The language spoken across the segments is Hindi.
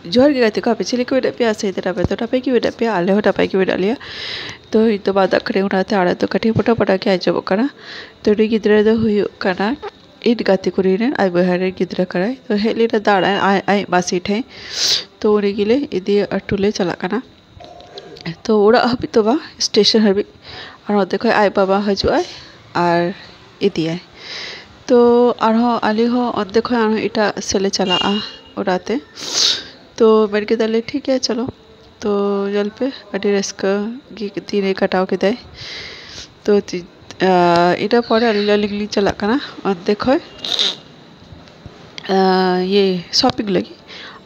जोहर के गाते को आप चिली को बेटा पे सही तरह पे तो टपे की बेटा पे आले हो टपे की बेटा लिया तो itu बाद अखड़े उनाते आड़े तो कटी पटा पटा के आजब कना तो डी गिद्रे दो हुई कना इत गाते को रीने आई बहारे गिद्रे कराए तो हेली रे दाड़ा आई बासी ठे तो उड़ी गिले इदी अटुले चला कना तो उड़ा हबी तो बा स्टेशन हबी और देखो आई बाबा हजुआय और इदी आय तो आरो आली हो और देखो आरो इटा सेले चला उड़ाते तो मेरे के दाले ठीक है चलो तो जल पे अड़ी रेस्का की तीन कटाव के दाए तो इटा पड़े अली लिंगली चला कना और देखो ये शॉपिंग लगी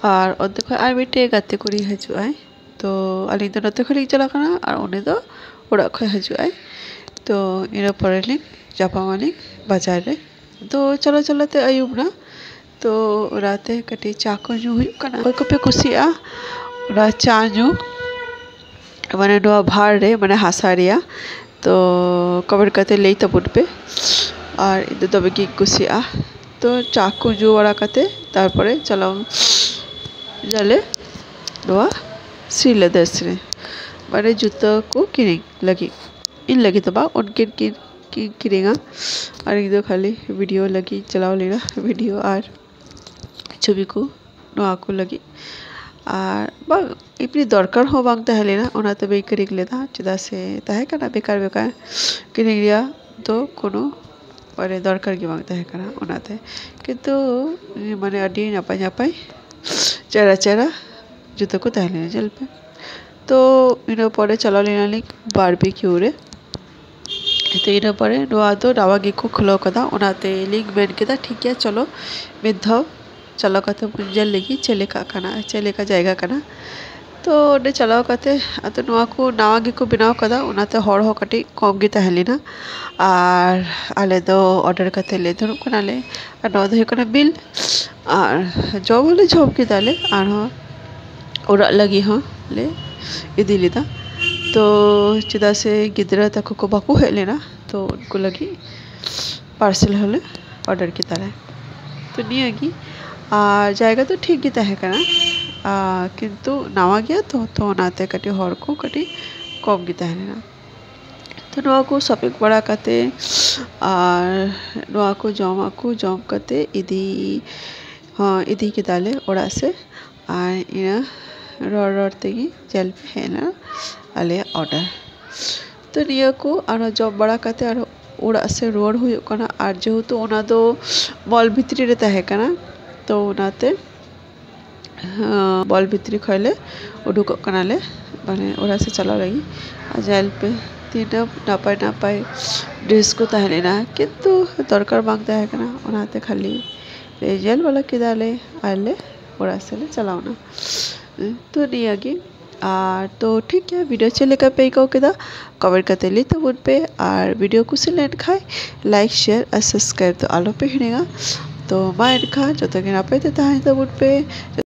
और देखो आई बेटे गाते कुड़ी हजुआय तो अली तो नते खड़ी चला कना और उन्हें तो उड़ा खो हजुआय तो इना पड़े लिंग जापामानी बाजार रे तो चलो चलोते अयुब ना तो राते कटी चाको जो हुई कना कोई को पे कुसिया रा चाजू माने नो भार रे माने हासारिया तो कवर कते ले तबुट पे और इदो तबे की कुसिया तो चाको जो वाला कते तारपरे चलाओ जाले दोआ सीले दसरे माने जूता को किने लगी इन लगी तबा उनके की किरेगा और इधर खाली वीडियो लगी चलाओ लेना वीडियो और छवि को नोआ को लगी और इपनी दरकार हो बांग तहले ना उन्हें तो बेकर एक लेता चिदा से तहे करना बेकार बेकार किने लिया तो कोनो और दरकार की बांग तहे करना उन्हें ते किंतु माने अड़ी नापाई चेहरा चेहरा जूते को तहले जल पे तो इन्हें पड़े चला लेना लिंक बारबेक्यू रे तो इन्हें पड़े नोआ तो डावागी को खुलो कदा उन्हें लिंक बेन के ठीक है चलो मिद्धव चलो कते मुंजल लगी चले का जाएगा कना तो ओडे चलाओ कते तो नोआ को नावागी को बनाओ कदा उनाते हर हो कटी कम गी तहली ना और आले दो ऑर्डर कते ले धरु कना ले और नोआ दो कना बिल और जॉब वाले जॉब की दाले और हो उड़ा लगी हो ले इदी लिदा तो चिदा से गिद्रा तक को बाकू है लेना तो उनको लगी पार्सल होले ऑर्डर की तरह तो नहीं आगी जाएगा तो ठीक गीता है कना किंतु नावा गया तो नाते कटी हर को कटी कम गीता है ना तो नोआ को शॉपिंग बड़ा करते और नोआ को जम करते इदी हाँ इदी की दाले उड़ा से और इना रोड तेगी जल पे है ना अले ऑर्डर तो निया को और जॉब बड़ा करते और उड़ा से रोड हुई कना और जेहेतु ओना दो मॉल भितरी रहता है कना तो उनाते बॉल भितरी खैले उडुक कनाले माने उड़ा से चला लगी जेल पे तीन नापाई ड्रेस को तहले ना किंतु दरकार मांगता है कना उनाते खाली जेल वाला के दाले आले उड़ा से ले चलाओ ना तो नहीं आगे तो ठीक है वीडियो चले का पे को केदा कवर करते ली तो उन पे और वीडियो को से लेट खाए लाइक शेयर और सब्सक्राइब तो आलो पे हिड़ेगा तो मायर खा जो तक ना पे तो उन पे